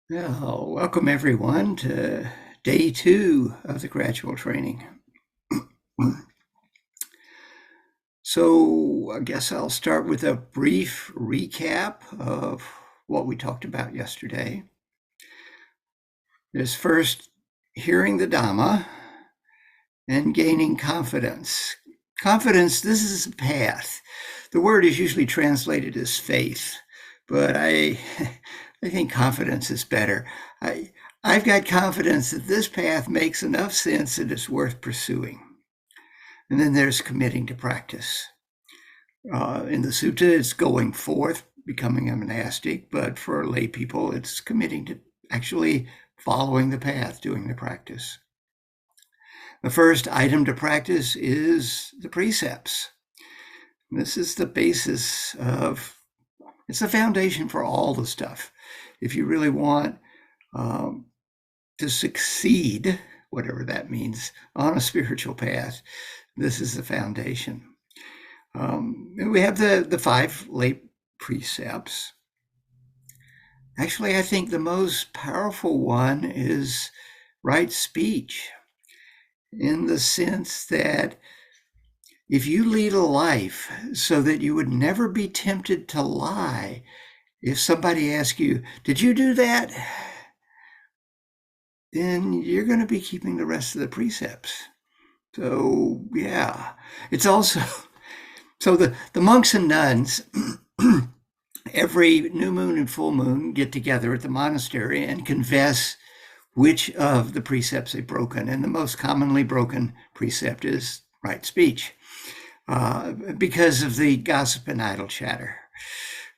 Well, welcome everyone to day 2 of the Gradual Training. So I guess I'll start with a brief recap of what we talked about yesterday. There's first hearing the Dhamma and gaining confidence. Confidence, this is a path. The word is usually translated as faith, but I think confidence is better. I've got confidence that this path makes enough sense that it's worth pursuing. And then there's committing to practice. In the sutta, it's going forth, becoming a monastic, but for lay people, it's committing to actually following the path, doing the practice. The first item to practice is the precepts. This is the basis it's the foundation for all the stuff. If you really want to succeed, whatever that means, on a spiritual path, this is the foundation. We have the 5 lay precepts. Actually, I think the most powerful one is right speech, in the sense that if you lead a life so that you would never be tempted to lie, if somebody asks you, did you do that? Then you're going to be keeping the rest of the precepts. So, yeah, it's also, so the monks and nuns, every new moon and full moon get together at the monastery and confess which of the precepts they've broken. And the most commonly broken precept is right speech, because of the gossip and idle chatter,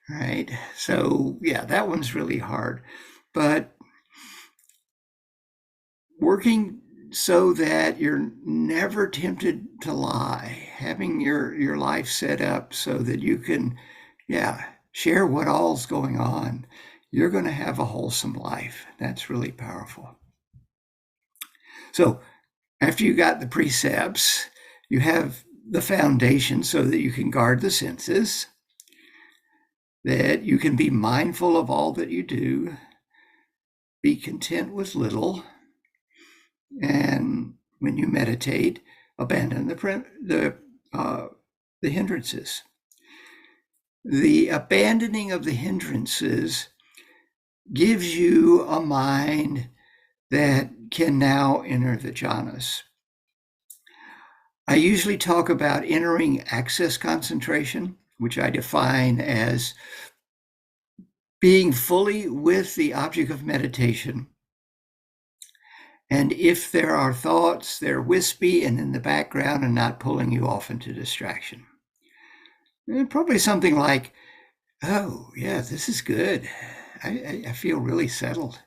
right? So, yeah, that one's really hard. But working so that you're never tempted to lie, having your life set up so that you can, share what all's going on, you're going to have a wholesome life. That's really powerful. So after you got the precepts, you have the foundation so that you can guard the senses, that you can be mindful of all that you do, be content with little, and when you meditate, abandon the hindrances. The abandoning of the hindrances gives you a mind that can now enter the jhanas. I usually talk about entering access concentration, which I define as being fully with the object of meditation. And if there are thoughts, they're wispy and in the background and not pulling you off into distraction. And probably something like, oh, yeah, this is good. I feel really settled.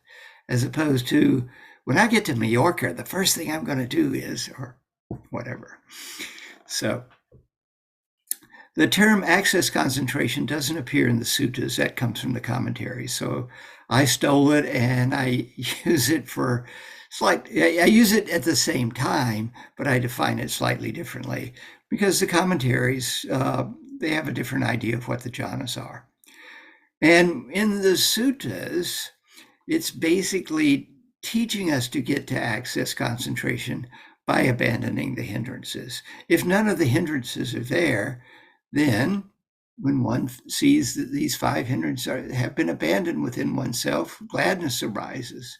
As opposed to, when I get to Mallorca, the first thing I'm going to do is, or whatever. So the term access concentration doesn't appear in the suttas. That comes from the commentaries. So I stole it and I use it for I use it at the same time, but I define it slightly differently because the commentaries, they have a different idea of what the jhanas are. And in the suttas, it's basically teaching us to get to access concentration by abandoning the hindrances. If none of the hindrances are there, then when one sees that these 5 hindrances have been abandoned within oneself, gladness arises.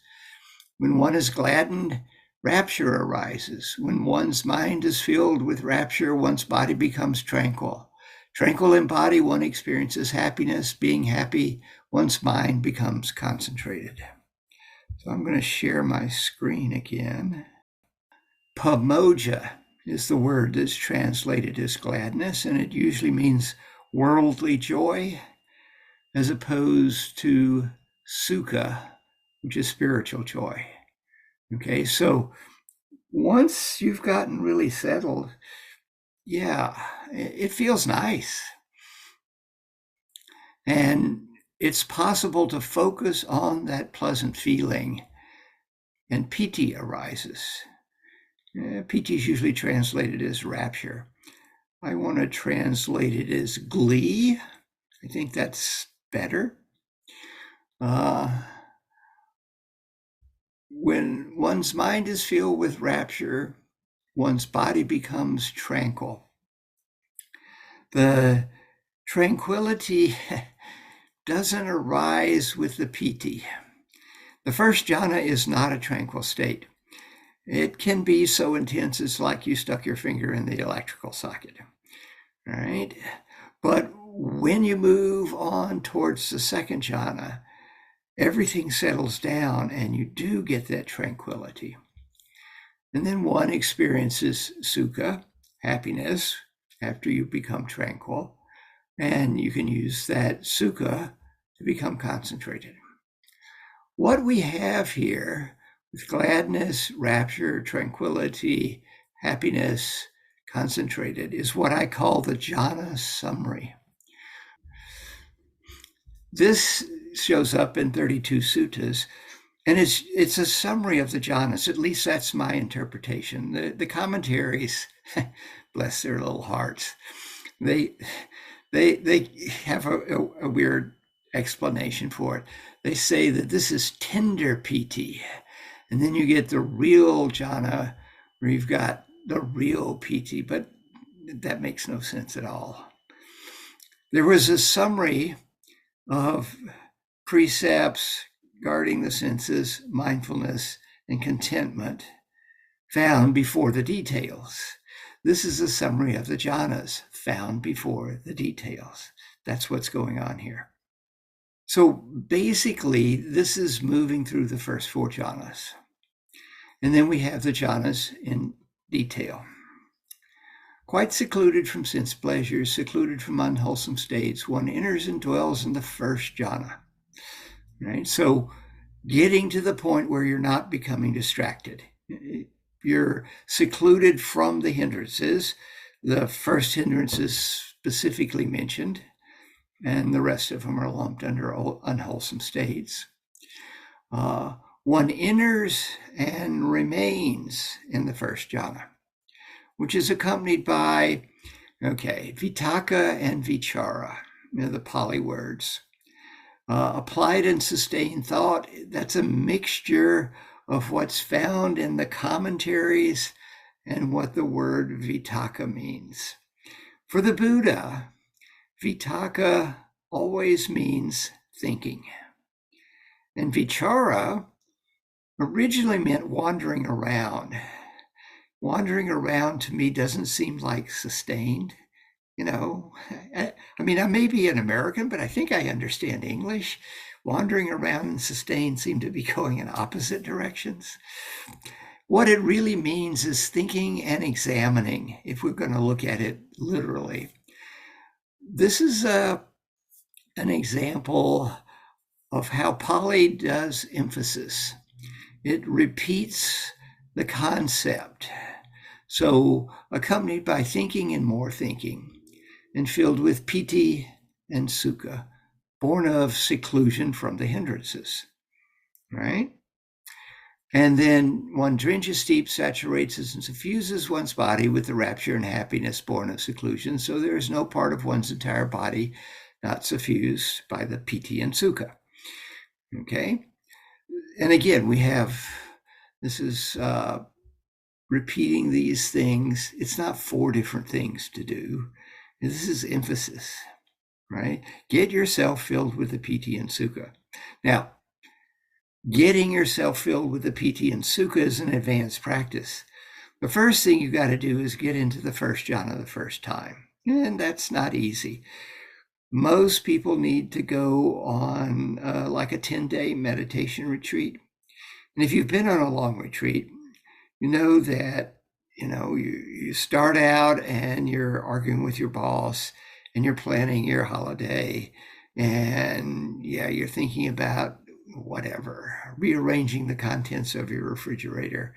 When one is gladdened, rapture arises. When one's mind is filled with rapture, one's body becomes tranquil. Tranquil in body, one experiences happiness. Being happy, one's mind becomes concentrated. So I'm going to share my screen again. Pamoja is the word that's translated as gladness, and it usually means worldly joy, as opposed to sukha, which is spiritual joy. Okay, so once you've gotten really settled, it feels nice. And it's possible to focus on that pleasant feeling, and piti arises. Piti is usually translated as rapture. I want to translate it as glee. I think that's better. when one's mind is filled with rapture, one's body becomes tranquil. The tranquility doesn't arise with the piti. The first jhana is not a tranquil state. It can be so intense it's like you stuck your finger in the electrical socket. All right. But when you move on towards the second jhana, everything settles down and you do get that tranquility. And then one experiences sukha, happiness, after you become tranquil, and you can use that sukha to become concentrated. What we have here with gladness, rapture, tranquility, happiness, concentrated is what I call the jhana summary. This shows up in 32 suttas, and it's a summary of the jhanas. At least that's my interpretation. The commentaries, bless their little hearts, they have a weird explanation for it. They say that this is tender piti, and then you get the real jhana where you've got the real piti, but that makes no sense at all. There was a summary of precepts guarding the senses, mindfulness, and contentment found before the details. This is a summary of the jhanas found before the details. That's what's going on here. So basically, this is moving through the first four jhanas. And then we have the jhanas in detail. Quite secluded from sense pleasures, secluded from unwholesome states, one enters and dwells in the first jhana. Right? So getting to the point where you're not becoming distracted. You're secluded from the hindrances. The first hindrance is specifically mentioned, and the rest of them are lumped under unwholesome states. One enters and remains in the first jhana, which is accompanied by, vitaka and vichara, the Pali words. Applied and sustained thought, that's a mixture of what's found in the commentaries and what the word vitaka means. For the Buddha, vitaka always means thinking. And vichara originally meant wandering around. Wandering around to me doesn't seem like sustained. I may be an American, but I think I understand English. Wandering around and sustained seem to be going in opposite directions. What it really means is thinking and examining, if we're going to look at it literally. This is an example of how Pali does emphasis. It repeats the concept. So accompanied by thinking and more thinking, and filled with piti and sukha, born of seclusion from the hindrances, right? And then one drenches deep, saturates and suffuses one's body with the rapture and happiness born of seclusion, so there is no part of one's entire body not suffused by the piti and sukha. Okay? And again, this is repeating these things. It's not four different things to do. This is emphasis, right? Get yourself filled with the piti and sukha. Now, getting yourself filled with the piti and sukha is an advanced practice. The first thing you got to do is get into the first jhana the first time. And that's not easy. Most people need to go on like a 10-day meditation retreat. And if you've been on a long retreat, you know that, you start out and you're arguing with your boss and you're planning your holiday and you're thinking about whatever, rearranging the contents of your refrigerator,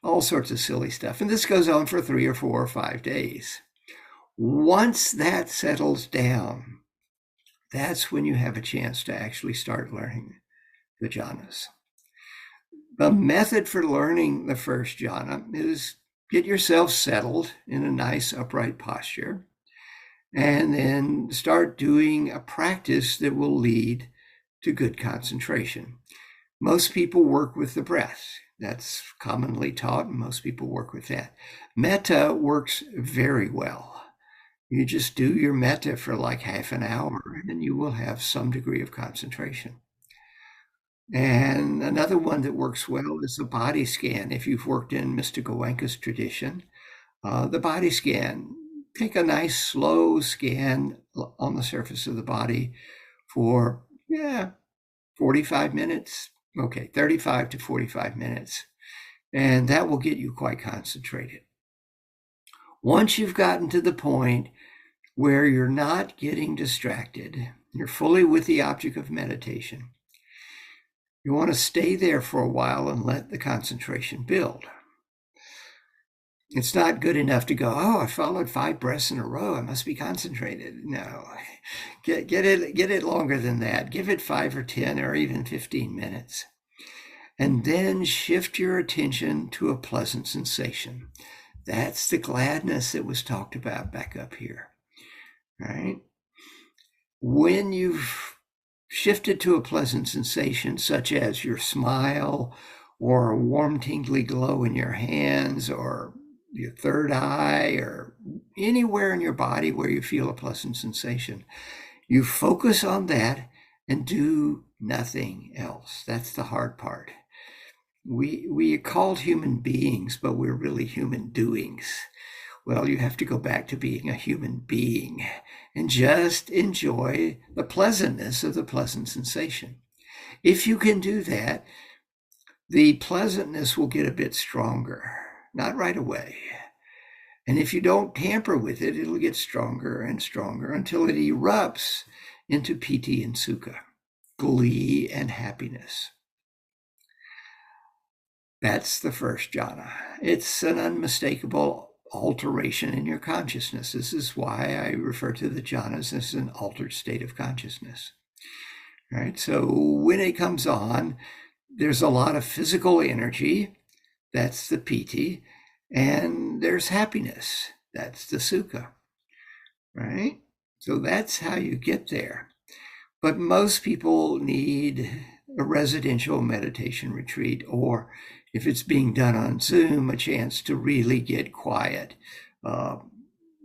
all sorts of silly stuff. And this goes on for 3 or 4 or 5 days. Once that settles down, that's when you have a chance to actually start learning the jhanas. The method for learning the first jhana is get yourself settled in a nice upright posture, and then start doing a practice that will lead to good concentration. Most people work with the breath. That's commonly taught, and most people work with that. Metta works very well. You just do your metta for like half an hour, and then you will have some degree of concentration. And another one that works well is the body scan. If you've worked in Mr. Goenka's tradition, the body scan, take a nice slow scan on the surface of the body for 45 minutes. Okay, 35 to 45 minutes. And that will get you quite concentrated. Once you've gotten to the point where you're not getting distracted, you're fully with the object of meditation, you want to stay there for a while and let the concentration build. It's not good enough to go, oh, I followed 5 breaths in a row, I must be concentrated. No, get it longer than that. Give it 5 or 10 or even 15 minutes. And then shift your attention to a pleasant sensation. That's the gladness that was talked about back up here, right? When you've shifted to a pleasant sensation, such as your smile or a warm, tingly glow in your hands or your third eye or anywhere in your body where you feel a pleasant sensation, you focus on that and do nothing else. That's the hard part. We are called human beings, but we're really human doings. Well, you have to go back to being a human being and just enjoy the pleasantness of the pleasant sensation. If you can do that, the pleasantness will get a bit stronger, not right away. And if you don't tamper with it, it'll get stronger and stronger until it erupts into piti and sukha, glee and happiness. That's the first jhana. It's an unmistakable alteration in your consciousness. This is why I refer to the jhanas as an altered state of consciousness. Right? So when it comes on, there's a lot of physical energy. That's the piti. And there's happiness. That's the sukha. Right? So that's how you get there. But most people need a residential meditation retreat, or if it's being done on Zoom, a chance to really get quiet.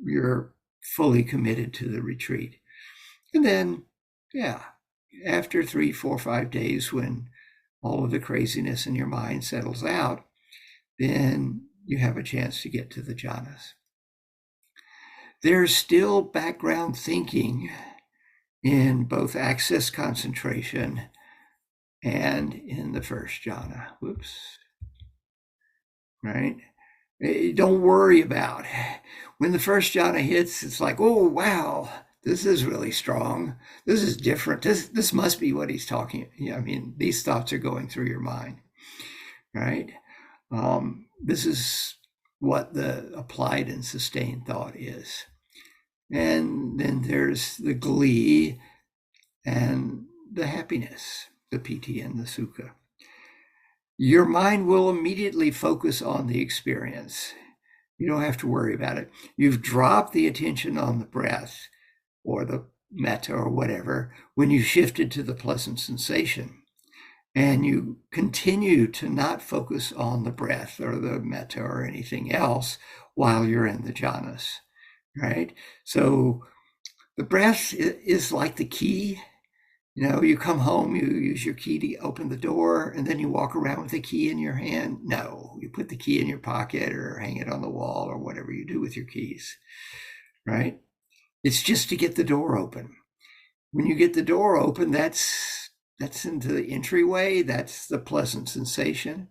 You're fully committed to the retreat. And then, after 3, 4, 5 days, when all of the craziness in your mind settles out, then you have a chance to get to the jhanas. There's still background thinking in both access concentration and in the first jhana. Right? Don't worry about it. When the first jhana hits, it's like, oh, wow, this is really strong. This is different. This must be what he's talking. I mean, these thoughts are going through your mind, right? This is what the applied and sustained thought is. And then there's the glee and the happiness, the piti and the sukha. Your mind will immediately focus on the experience. You don't have to worry about it. You've dropped the attention on the breath or the metta or whatever when you shifted to the pleasant sensation. And you continue to not focus on the breath or the metta or anything else while you're in the jhanas, right? So the breath is like the key. You come home, you use your key to open the door, and then you walk around with the key in your hand. No, you put the key in your pocket or hang it on the wall or whatever you do with your keys, right? It's just to get the door open. When you get the door open, that's into the entryway. That's the pleasant sensation.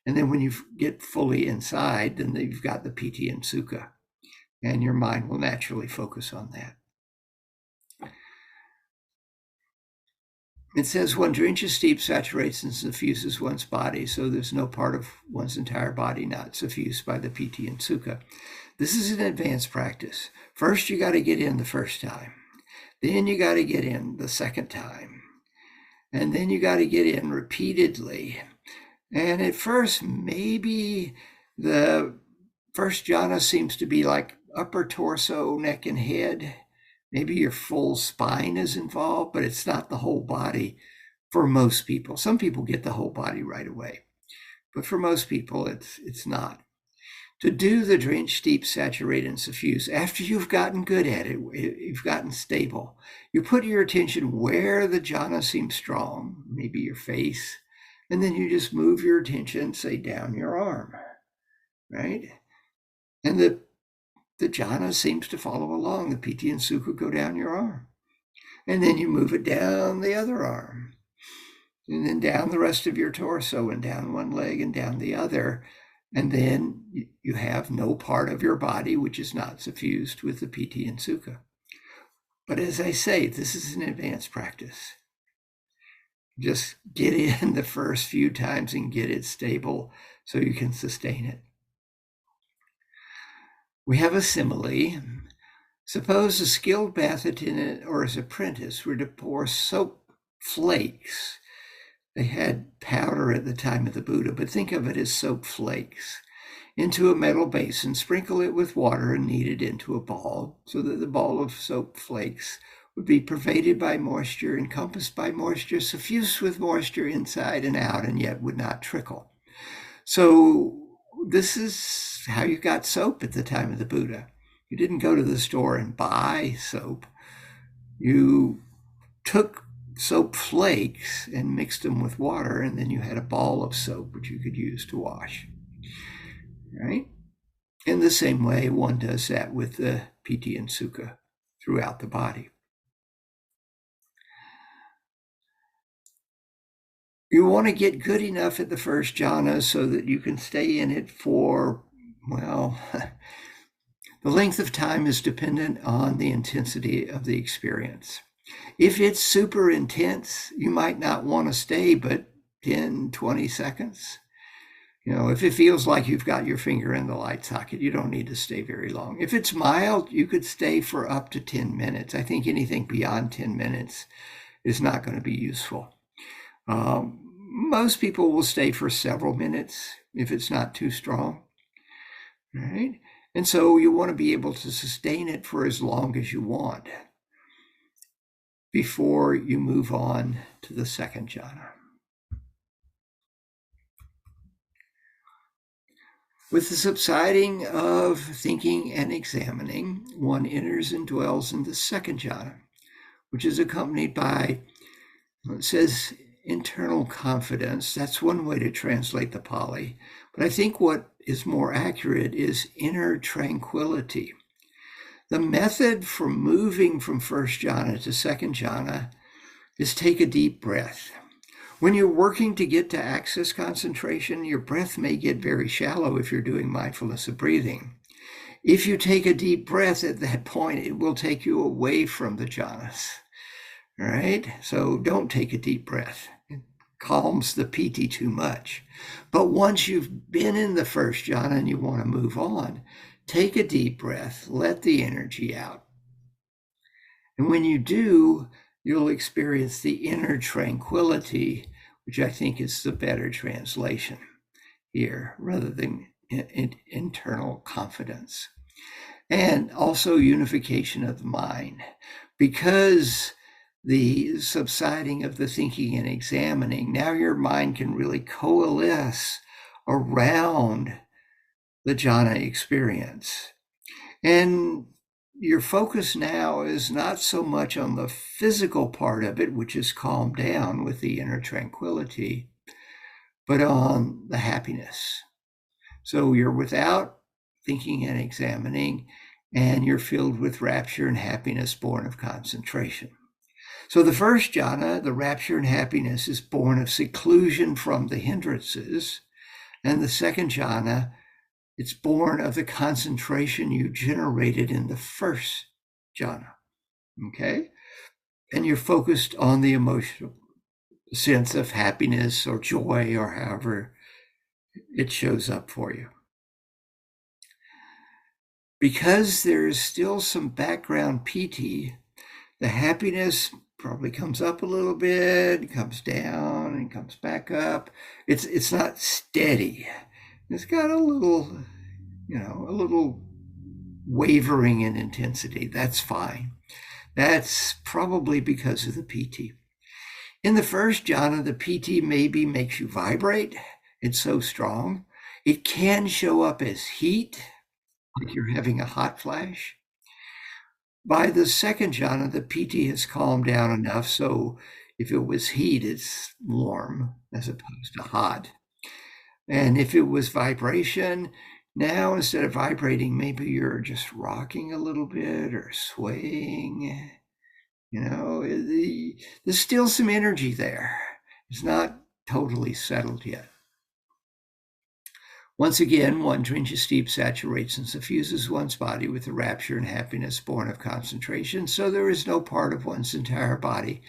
And then when you get fully inside, then you've got the piti and sukha, and your mind will naturally focus on that. It says, one drenches deep, saturates and suffuses one's body, so there's no part of one's entire body not suffused by the piti and sukha. This is an advanced practice. First, you got to get in the first time. Then you got to get in the second time. And then you got to get in repeatedly. And at first, maybe the first jhana seems to be like upper torso, neck, and head. Maybe your full spine is involved, but it's not the whole body for most people. Some people get the whole body right away, but for most people, it's not. To do the drench, steep, saturate, and suffuse, after you've gotten good at it, you've gotten stable, you put your attention where the jhana seems strong, maybe your face, and then you just move your attention, say, down your arm, right? And the jhana seems to follow along. The piti and sukha go down your arm. And then you move it down the other arm, and then down the rest of your torso, and down one leg and down the other. And then you have no part of your body which is not suffused with the piti and sukha. But as I say, this is an advanced practice. Just get in the first few times and get it stable so you can sustain it. We have a simile. Suppose a skilled bath attendant or his apprentice were to pour soap flakes. They had powder at the time of the Buddha, but think of it as soap flakes, into a metal basin, sprinkle it with water, and knead it into a ball, so that the ball of soap flakes would be pervaded by moisture, encompassed by moisture, suffused with moisture inside and out, and yet would not trickle. So this is how you got soap at the time of the Buddha. You didn't go to the store and buy soap. You took soap flakes and mixed them with water, and then you had a ball of soap which you could use to wash, right? In the same way, one does that with the piti and sukha throughout the body. You want to get good enough at the first jhana so that you can stay in it for, well, the length of time is dependent on the intensity of the experience. If it's super intense, you might not want to stay but 10, 20 seconds. If it feels like you've got your finger in the light socket, you don't need to stay very long. If it's mild, you could stay for up to 10 minutes. I think anything beyond 10 minutes is not going to be useful. Most people will stay for several minutes if it's not too strong, right? And so you want to be able to sustain it for as long as you want before you move on to the second jhana. With the subsiding of thinking and examining, one enters and dwells in the second jhana, which is accompanied by, it says, internal confidence. That's one way to translate the Pali. But I think what is more accurate is inner tranquility. The method for moving from first jhana to second jhana is take a deep breath. When you're working to get to access concentration, your breath may get very shallow if you're doing mindfulness of breathing. If you take a deep breath at that point, it will take you away from the jhanas, right? So don't take a deep breath. It calms the piti too much. But once you've been in the first jhana and you want to move on, take a deep breath, let the energy out. And when you do, you'll experience the inner tranquility, which I think is the better translation here, rather than internal confidence. And also unification of the mind, because the subsiding of the thinking and examining, now your mind can really coalesce around the jhana experience. And your focus now is not so much on the physical part of it, which is calmed down with the inner tranquility, but on the happiness. So you're without thinking and examining, and you're filled with rapture and happiness born of concentration. So the first jhana, the rapture and happiness, is born of seclusion from the hindrances, and the second jhana, it's born of the concentration you generated in the first jhana, okay? And you're focused on the emotional sense of happiness or joy or however it shows up for you. Because there's still some background piti, the happiness probably comes up a little bit, comes down, and comes back up. It's not steady. It's got a little wavering in intensity. That's fine. That's probably because of the piti. In the first jhana, the PT maybe makes you vibrate. It's so strong. It can show up as heat, like you're having a hot flash. By the second jhana, the PT has calmed down enough so if it was heat, it's warm as opposed to hot. And if it was vibration, now instead of vibrating, maybe you're just rocking a little bit or swaying. There's still some energy there. It's not totally settled yet. Once again, one drenches, deep, saturates, and suffuses one's body with the rapture and happiness born of concentration. So there is no part of one's entire body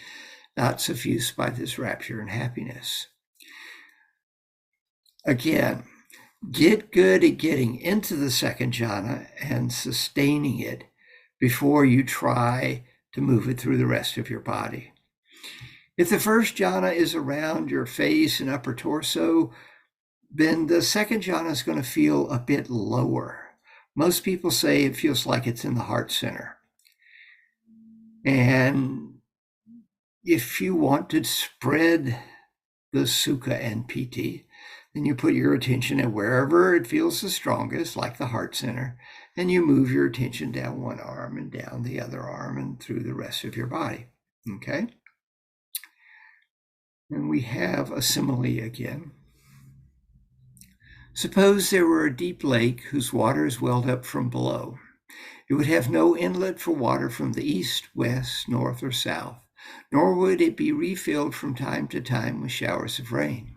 not suffused by this rapture and happiness. Again, get good at getting into the second jhana and sustaining it before you try to move it through the rest of your body. If the first jhana is around your face and upper torso, then the second jhana is going to feel a bit lower. Most people say it feels like it's in the heart center. And if you want to spread the sukha and piti, then you put your attention at wherever it feels the strongest, like the heart center, and you move your attention down one arm and down the other arm and through the rest of your body. Okay? And we have a simile again. Suppose there were a deep lake whose waters welled up from below. It would have no inlet for water from the east, west, north, or south, nor would it be refilled from time to time with showers of rain.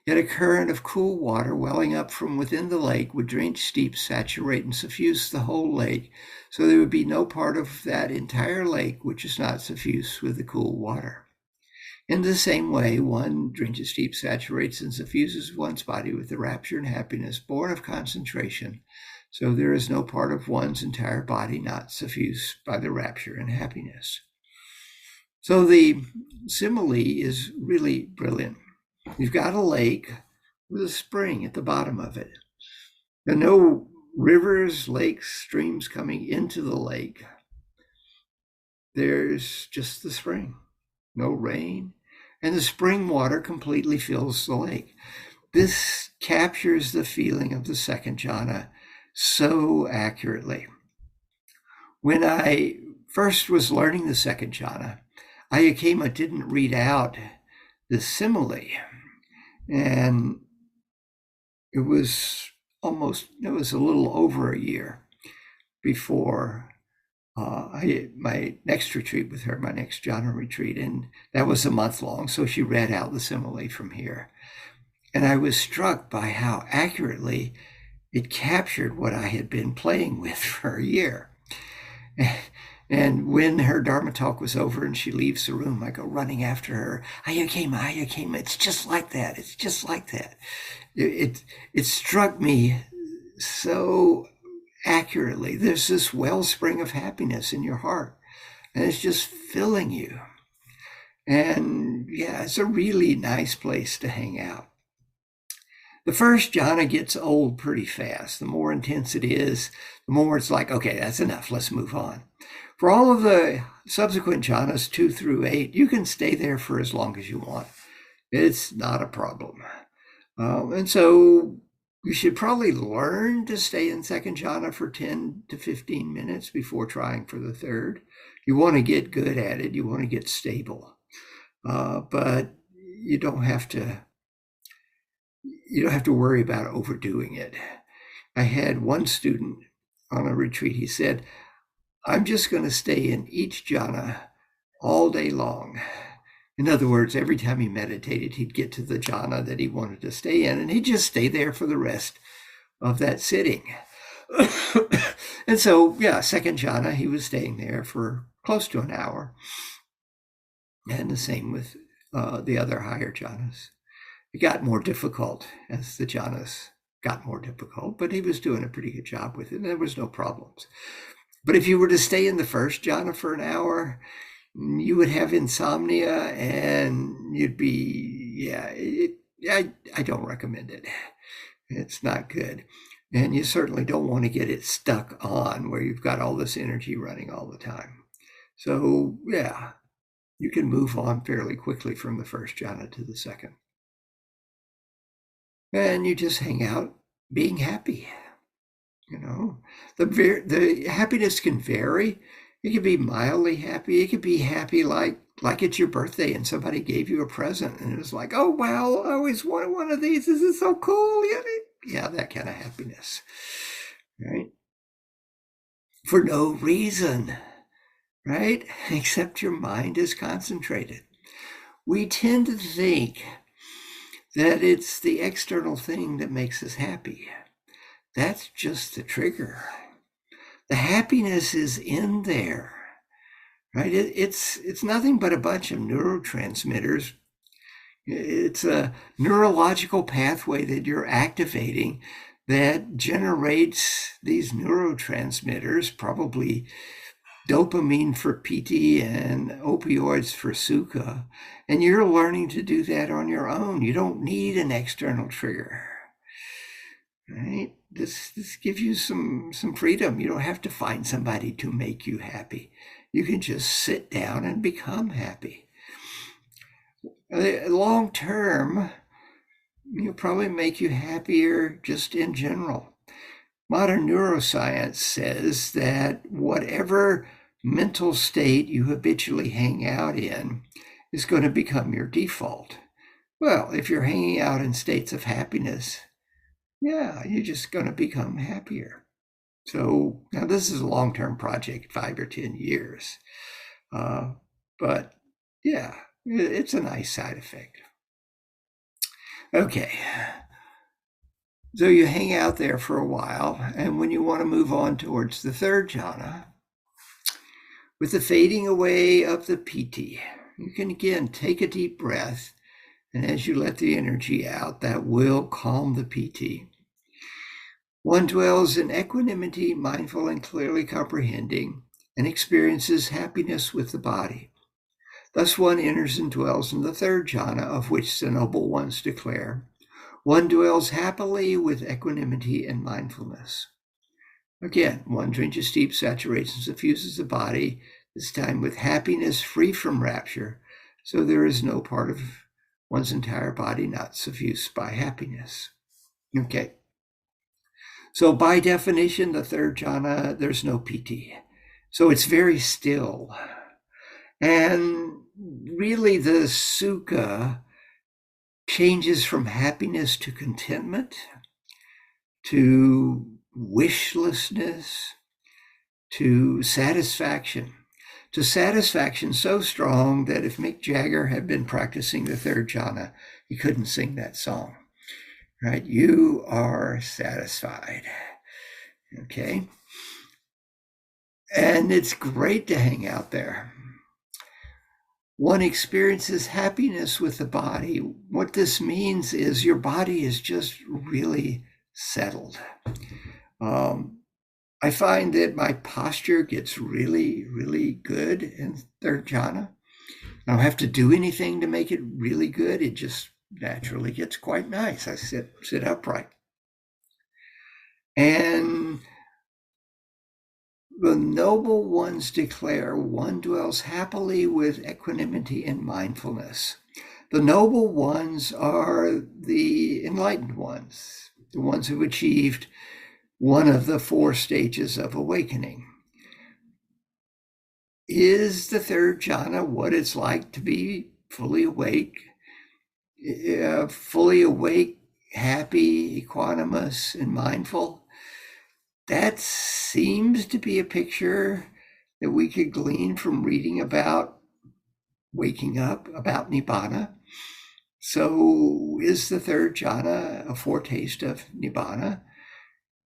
Yet a current of cool water welling up from within the lake would drench, steep, saturate, and suffuse the whole lake, so there would be no part of that entire lake which is not suffused with the cool water. In the same way, one drenches, deep, saturates, and suffuses one's body with the rapture and happiness born of concentration, so there is no part of one's entire body not suffused by the rapture and happiness. So the simile is really brilliant. You've got a lake with a spring at the bottom of it. There are no rivers, lakes, streams coming into the lake. There's just the spring, no rain, and the spring water completely fills the lake. This captures the feeling of the second jhana so accurately. When I first was learning the second jhana, Ayya Khema didn't read out the simile. And it was a little over a year before my next retreat with her, my next jhana retreat. And that was a month long. So she read out the simile from here. And I was struck by how accurately it captured what I had been playing with for a year. And when her Dharma talk was over and she leaves the room, I go running after her. Ayya Khema, Ayya Khema. It's just like that. It's just like that. It struck me so accurately. There's this wellspring of happiness in your heart, and it's just filling you. And yeah, it's a really nice place to hang out. The first jhana gets old pretty fast. The more intense it is, the more it's like, okay, that's enough. Let's move on. For all of the subsequent jhanas, 2 through 8, you can stay there for as long as you want. It's not a problem. And so you should probably learn to stay in second jhana for 10 to 15 minutes before trying for the third. You want to get good at it. You want to get stable. But you don't have to worry about overdoing it. I had one student on a retreat. He said, I'm just going to stay in each jhana all day long. In other words, every time he meditated, he'd get to the jhana that he wanted to stay in, and he'd just stay there for the rest of that sitting. And so, yeah, second jhana, he was staying there for close to an hour. And the same with the other higher jhanas. It got more difficult as the jhanas got more difficult, but he was doing a pretty good job with it, and there was no problems. But if you were to stay in the first jhana for an hour, you would have insomnia, and you'd be, I don't recommend it. It's not good. And you certainly don't want to get it stuck on where you've got all this energy running all the time. So, yeah, you can move on fairly quickly from the first jhana to the second. And you just hang out being happy. The happiness can vary. It can be mildly happy. It could be happy like it's your birthday and somebody gave you a present and it was like, oh, wow, I always wanted one of these. This is so cool. Yeah, that kind of happiness, right? For no reason, right? Except your mind is concentrated. We tend to think that it's the external thing that makes us happy. That's just the trigger. The happiness is in there, right? It's nothing but a bunch of neurotransmitters. It's a neurological pathway that you're activating that generates these neurotransmitters, probably dopamine for piti and opioids for sukha. And you're learning to do that on your own. You don't need an external trigger, right? This gives you some freedom. You don't have to find somebody to make you happy. You can just sit down and become happy. Long term, it'll probably make you happier just in general. Modern neuroscience says that whatever mental state you habitually hang out in is going to become your default. Well, if you're hanging out in states of happiness, yeah, you're just going to become happier. So now this is a long-term project, 5 or 10 years. But yeah, it's a nice side effect. Okay. So you hang out there for a while, and when you want to move on towards the third jhana, with the fading away of the piti, you can again take a deep breath, and as you let the energy out, that will calm the piti. One dwells in equanimity, mindful and clearly comprehending, and experiences happiness with the body. Thus one enters and dwells in the third jhana, of which the noble ones declare, one dwells happily with equanimity and mindfulness. Again, one drenches deep, saturates and suffuses the body, this time with happiness free from rapture, so there is no part of one's entire body not suffused by happiness. Okay. So by definition, the third jhana, there's no piti. So it's very still. And really the sukha changes from happiness to contentment, to wishlessness, to satisfaction so strong that if Mick Jagger had been practicing the third jhana, he couldn't sing that song, right? You are satisfied, okay? And it's great to hang out there. One experiences happiness with the body. What this means is your body is just really settled. I find that my posture gets really, really good in third jhana. I don't have to do anything to make it really good. It just naturally gets quite nice. I sit upright. And the noble ones declare one dwells happily with equanimity and mindfulness. The noble ones are the enlightened ones, the ones who achieved one of the 4 stages of awakening. Is the third jhana what it's like to be fully awake, happy, equanimous, and mindful? That seems to be a picture that we could glean from reading about waking up, about Nibbana. So is the third jhana a foretaste of Nibbana?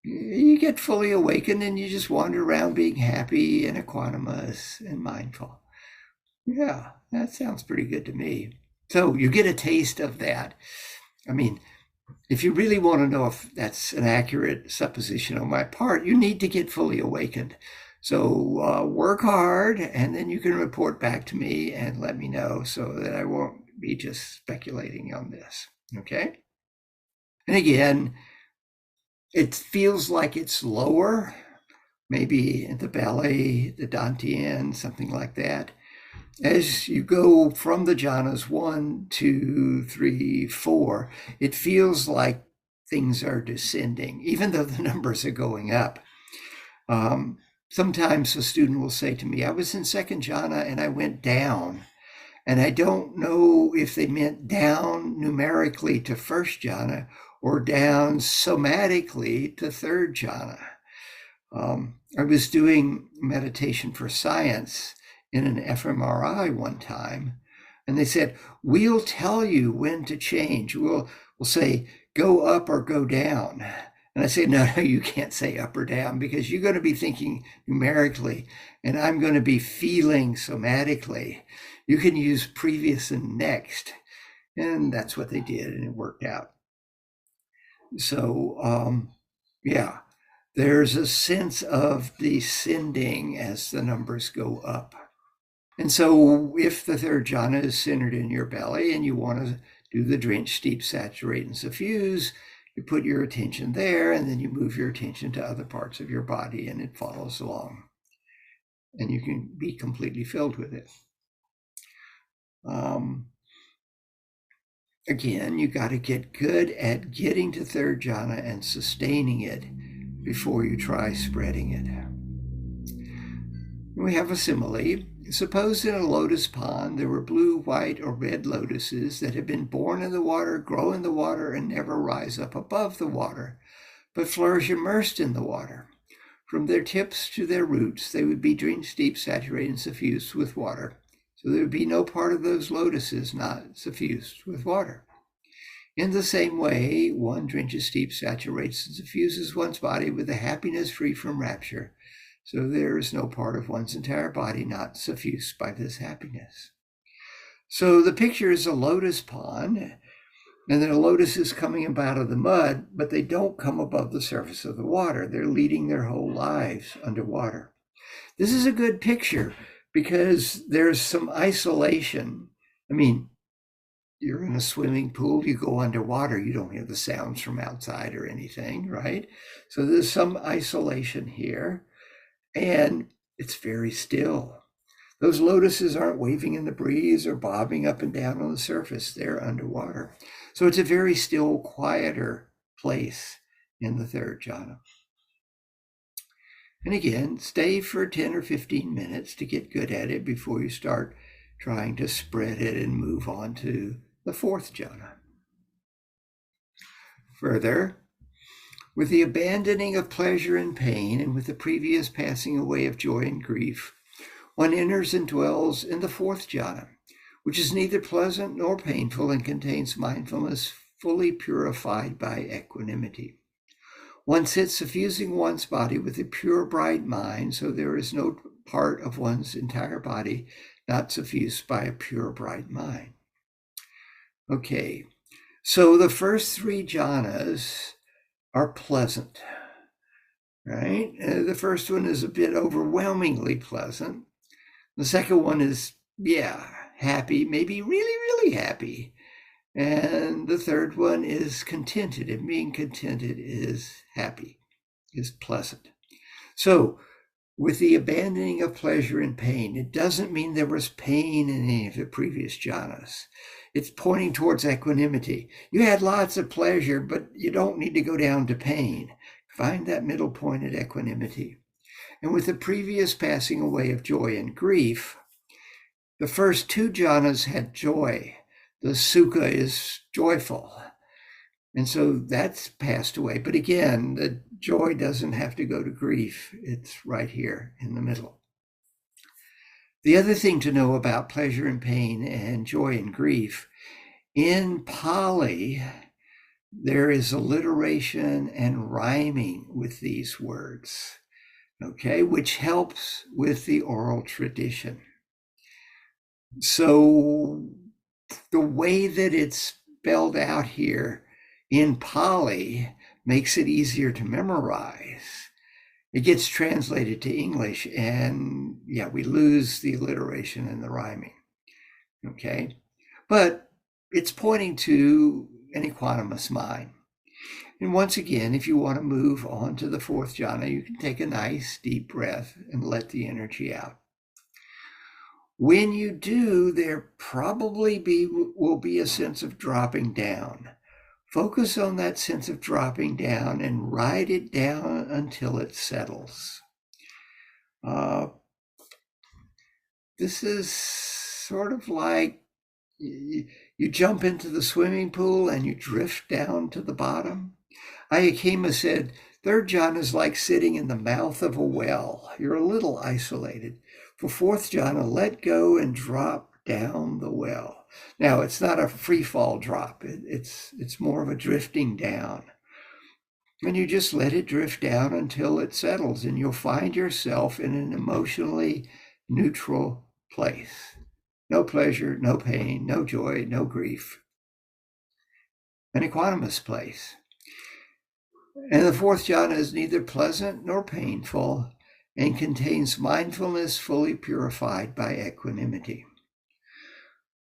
You get fully awakened and you just wander around being happy and equanimous and mindful. Yeah, that sounds pretty good to me. So you get a taste of that. I mean, if you really want to know if that's an accurate supposition on my part, you need to get fully awakened. So work hard, and then you can report back to me and let me know so that I won't be just speculating on this, okay? And again, it feels like it's lower, maybe in the belly, the dantian, something like that. As you go from the jhanas 1, 2, 3, 4, it feels like things are descending, even though the numbers are going up. Sometimes a student will say to me, I was in second jhana and I went down. And I don't know if they meant down numerically to first jhana or down somatically to third jhana. I was doing meditation for science in an fMRI one time, and they said, we'll tell you when to change. We'll say, go up or go down. And I say, no, you can't say up or down because you're going to be thinking numerically and I'm going to be feeling somatically. You can use previous and next. And that's what they did, and it worked out. So, yeah, there's a sense of descending as the numbers go up. And so if the third jhana is centered in your belly and you want to do the drench, steep, saturate, and suffuse, you put your attention there, and then you move your attention to other parts of your body, and it follows along. And you can be completely filled with it. Again, you got to get good at getting to third jhana and sustaining it before you try spreading it. We have a simile. Suppose in a lotus pond there were blue, white, or red lotuses that had been born in the water, grow in the water, and never rise up above the water, but flourish immersed in the water. From their tips to their roots, they would be drenched deep, saturated, and suffused with water. So there would be no part of those lotuses not suffused with water. In the same way, one drenches deep, saturates, and suffuses one's body with a happiness free from rapture. So there is no part of one's entire body not suffused by this happiness. So the picture is a lotus pond, and the lotus is coming up out of the mud, but they don't come above the surface of the water. They're leading their whole lives underwater. This is a good picture because there's some isolation. I mean, you're in a swimming pool, you go underwater, you don't hear the sounds from outside or anything, right? So there's some isolation here, and it's very still. Those lotuses aren't waving in the breeze or bobbing up and down on the surface. They're underwater. So it's a very still, quieter place in the third jhana. And again, stay for 10 or 15 minutes to get good at it before you start trying to spread it and move on to the fourth jhana. Further, with the abandoning of pleasure and pain, and with the previous passing away of joy and grief, one enters and dwells in the fourth jhana, which is neither pleasant nor painful and contains mindfulness fully purified by equanimity. One sits suffusing one's body with a pure, bright mind, so there is no part of one's entire body not suffused by a pure, bright mind. Okay, so the first three jhanas are pleasant, right? The first one is a bit overwhelmingly pleasant. The second one is, happy, maybe really, really happy. And the third one is contented, and being contented is happy, is pleasant. So with the abandoning of pleasure and pain, it doesn't mean there was pain in any of the previous jhanas. It's pointing towards equanimity. You had lots of pleasure, but you don't need to go down to pain. Find that middle point at equanimity. And with the previous passing away of joy and grief, the first two jhanas had joy. The sukha is joyful. And so that's passed away. But again, the joy doesn't have to go to grief. It's right here in the middle. The other thing to know about pleasure and pain and joy and grief, in Pali, there is alliteration and rhyming with these words, okay, which helps with the oral tradition. So the way that it's spelled out here in Pali makes it easier to memorize. It gets translated to English, and we lose the alliteration and the rhyming, okay? But it's pointing to an equanimous mind. And once again, if you want to move on to the fourth jhana, you can take a nice deep breath and let the energy out. When you do, there probably will be a sense of dropping down. Focus on that sense of dropping down and ride it down until it settles. This is sort of like you jump into the swimming pool and you drift down to the bottom. Ayya Khema said, third jhana is like sitting in the mouth of a well. You're a little isolated. For fourth jhana, let go and drop down the well. Now, it's not a free fall drop. It's more of a drifting down. And you just let it drift down until it settles, and you'll find yourself in an emotionally neutral place. No pleasure, no pain, no joy, no grief. An equanimous place. And the fourth jhana is neither pleasant nor painful and contains mindfulness fully purified by equanimity.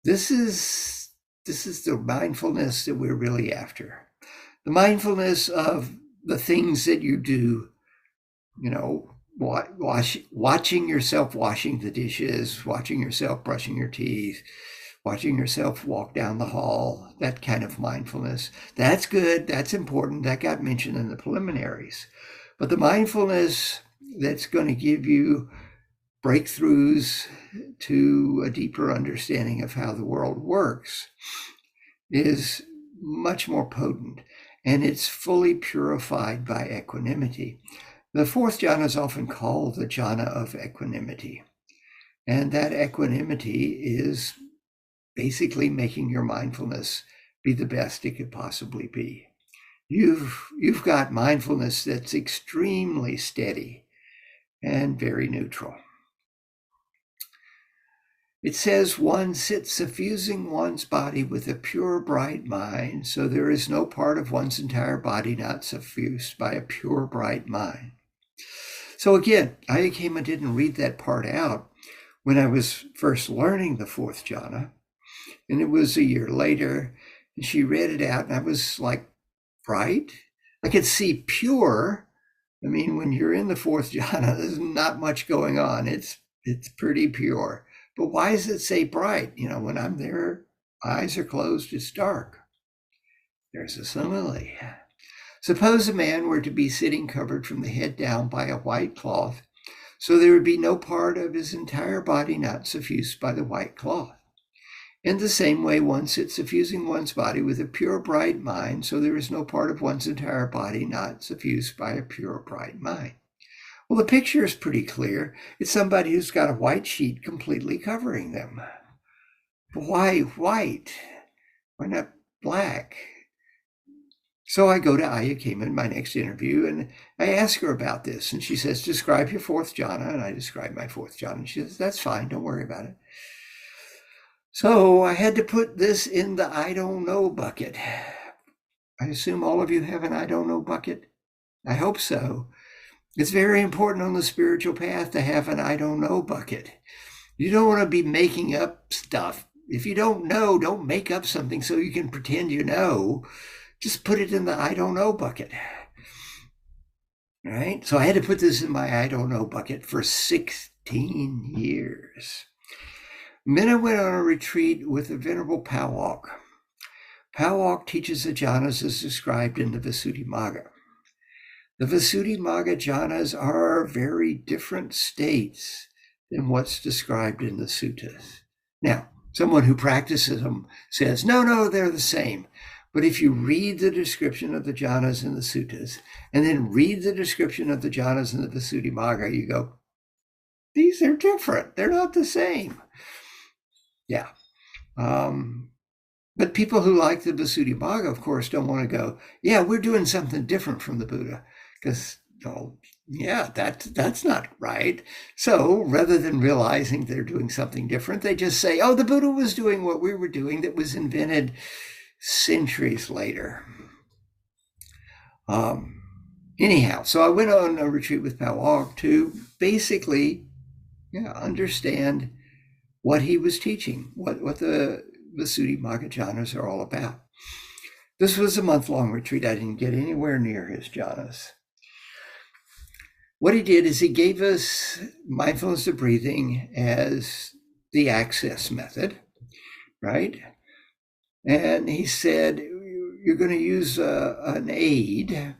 This is the mindfulness that we're really after. The mindfulness of the things that you do, watching yourself washing the dishes, watching yourself brushing your teeth, watching yourself walk down the hall, that kind of mindfulness. That's good, that's important, that got mentioned in the preliminaries. But the mindfulness that's going to give you breakthroughs to a deeper understanding of how the world works is much more potent, and it's fully purified by equanimity. The fourth jhana is often called the jhana of equanimity, and that equanimity is basically making your mindfulness be the best it could possibly be. You've got mindfulness that's extremely steady and very neutral. It says one sits suffusing one's body with a pure, bright mind, so there is no part of one's entire body not suffused by a pure, bright mind. So again, Ayya Khema didn't read that part out when I was first learning the fourth jhana, and it was a year later, and she read it out, and I was like, bright? I could see pure. I mean, when you're in the fourth jhana, there's not much going on. It's pretty pure. But why does it say bright? When I'm there, eyes are closed, it's dark. There's a simile. Suppose a man were to be sitting covered from the head down by a white cloth, so there would be no part of his entire body not suffused by the white cloth. In the same way, one sits suffusing one's body with a pure, bright mind, so there is no part of one's entire body not suffused by a pure, bright mind. Well, the picture is pretty clear. It's somebody who's got a white sheet completely covering them. But why white? Why not black? So I go to Ayya Khema in my next interview, and I ask her about this. And she says, describe your fourth jhana. And I describe my fourth jhana. And she says, that's fine. Don't worry about it. So I had to put this in the I don't know bucket. I assume all of you have an I don't know bucket. I hope so. It's very important on the spiritual path to have an I don't know bucket. You don't want to be making up stuff. If you don't know, don't make up something so you can pretend you know. Just put it in the I don't know bucket. Right? So I had to put this in my I don't know bucket for 16 years. And then I went on a retreat with the Venerable Pawok. Pawok teaches the jhanas as described in the Visuddhimagga. The Visuddhimagga jhanas are very different states than what's described in the suttas. Now, someone who practices them says, no, they're the same. But if you read the description of the jhanas in the suttas, and then read the description of the jhanas in the Visuddhimagga, you go, these are different. They're not the same. Yeah. But people who like the Visuddhimagga, of course, don't want to go, yeah, we're doing something different from the Buddha. Because, that's not right. So rather than realizing they're doing something different, they just say, the Buddha was doing what we were doing that was invented centuries later. Anyhow, so I went on a retreat with Pawok to basically understand what he was teaching, what the Visuddhimagga jhanas are all about. This was a month-long retreat. I didn't get anywhere near his jhanas. What he did is he gave us mindfulness of breathing as the access method, right? And he said, you're going to use an aid,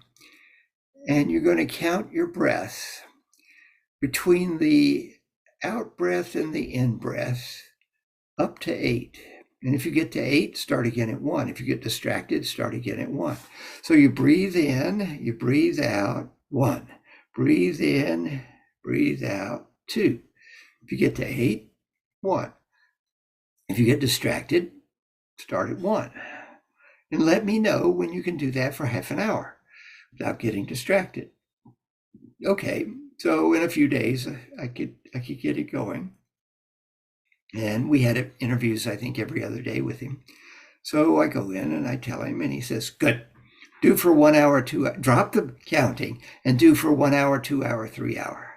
and you're going to count your breath between the out breath and the in breath up to 8. And if you get to 8, start again at 1. If you get distracted, start again at 1. So you breathe in, you breathe out, 1. Breathe in, breathe out, 2. If you get to 8, 1. If you get distracted, start at 1. And let me know when you can do that for half an hour without getting distracted. Okay, so in a few days, I could get it going. And we had interviews, I think, every other day with him. So I go in and I tell him, and he says, good, do for 1 hour, 2 hours, drop the counting and do for 1 hour, 2 hour, 3 hour.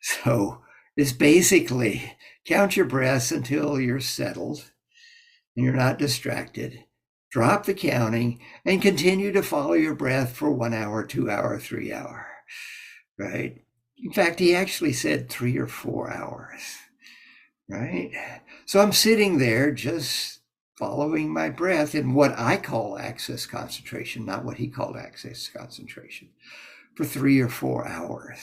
So it's basically count your breaths until you're settled and you're not distracted. Drop the counting and continue to follow your breath for 1 hour, 2 hour, 3 hour, right? In fact, he actually said 3 or 4 hours, right? So I'm sitting there just following my breath in what I call access concentration, not what he called access concentration, for 3 or 4 hours.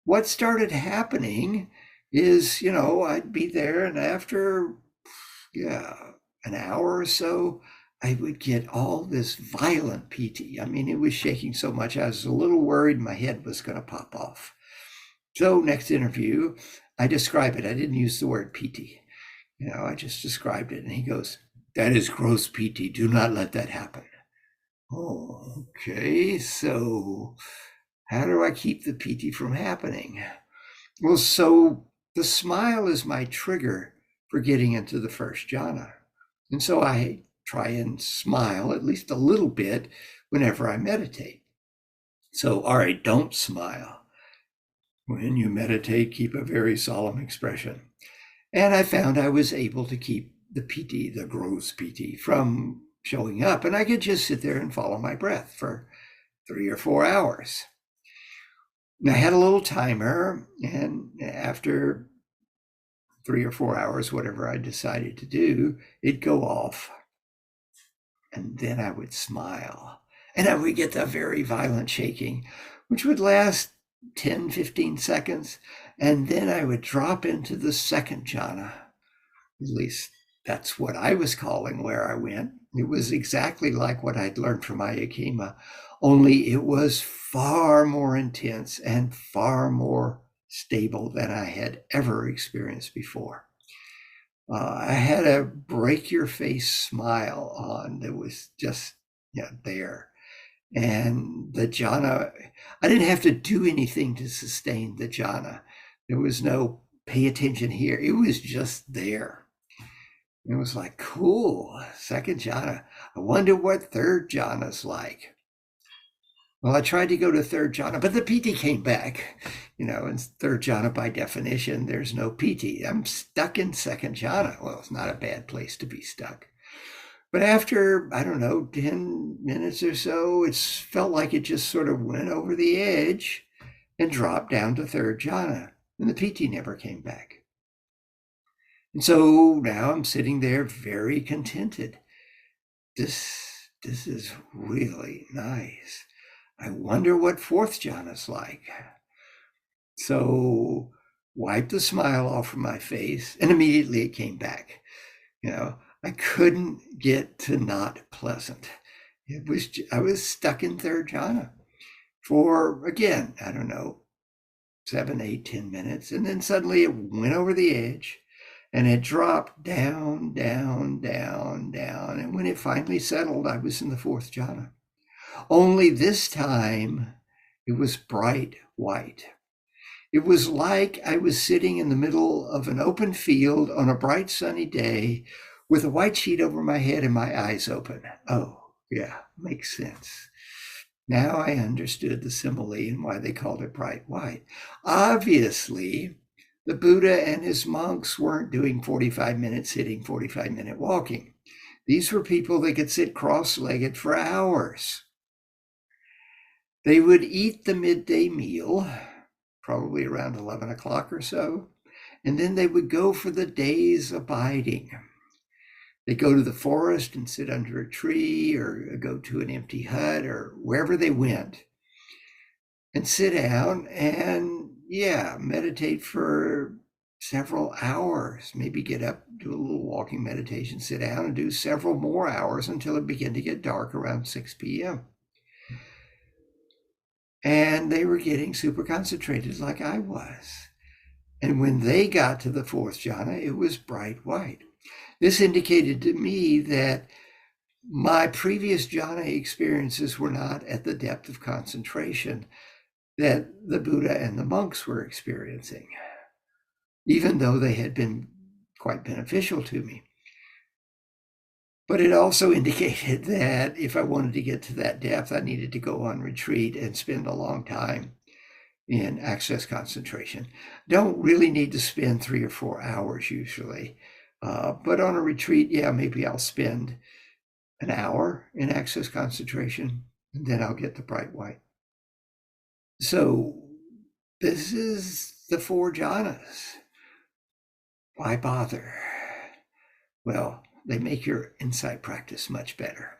What started happening is, I'd be there, and after, an hour or so, I would get all this violent PT. I mean, it was shaking so much, I was a little worried my head was going to pop off. So next interview, I describe it. I didn't use the word PT. I just described it. And he goes, that is gross PT. Do not let that happen. Oh, okay. So how do I keep the PT from happening? Well, so the smile is my trigger for getting into the first jhana. And so I try and smile at least a little bit whenever I meditate. So, all right, don't smile. When you meditate, keep a very solemn expression. And I found I was able to keep the PT, the gross PT, from showing up. And I could just sit there and follow my breath for 3 or 4 hours. And I had a little timer, and after 3 or 4 hours, whatever I decided to do, it'd go off. And then I would smile. And I would get the very violent shaking, which would last 10, 15 seconds. And then I would drop into the second jhana. At least that's what I was calling where I went. It was exactly like what I'd learned from Ayya Khema, only it was far more intense and far more stable than I had ever experienced before. I had a break your face smile on that was just there. And the jhana, I didn't have to do anything to sustain the jhana. There was no pay attention here. It was just there. It was like, cool, second jhana. I wonder what third jhana's like. Well, I tried to go to third jhana, but the PT came back. In third jhana, by definition, there's no PT. I'm stuck in second jhana. Well, it's not a bad place to be stuck. But after, 10 minutes or so, it felt like it just sort of went over the edge and dropped down to third jhana. And the PT never came back. And so now I'm sitting there very contented. This is really nice. I wonder what fourth jhana's like. So wiped the smile off of my face, and immediately it came back. I couldn't get to not pleasant. I was stuck in third jhana for, again, 7, 8, 10 minutes. And then suddenly it went over the edge and it dropped down, down, down, down. And when it finally settled, I was in the fourth jhana. Only this time it was bright white. It was like I was sitting in the middle of an open field on a bright sunny day with a white sheet over my head and my eyes open. Oh, yeah, makes sense. Now I understood the simile and why they called it bright white. Obviously, the Buddha and his monks weren't doing 45-minute sitting, 45-minute walking. These were people that could sit cross-legged for hours. They would eat the midday meal, probably around 11 o'clock or so, And then they would go for the day's abiding. They'd go to the forest and sit under a tree or go to an empty hut or wherever they went and sit down and, meditate for several hours. Maybe get up, do a little walking meditation, sit down and do several more hours until it began to get dark around 6 p.m. And they were getting super concentrated like I was. And when they got to the fourth jhana, it was bright white. This indicated to me that my previous jhana experiences were not at the depth of concentration that the Buddha and the monks were experiencing, even though they had been quite beneficial to me. But it also indicated that if I wanted to get to that depth, I needed to go on retreat and spend a long time in access concentration. Don't really need to spend 3 or 4 hours usually. But on a retreat, maybe I'll spend an hour in access concentration, and then I'll get the bright white. So this is the 4 jhanas. Why bother? Well, they make your insight practice much better.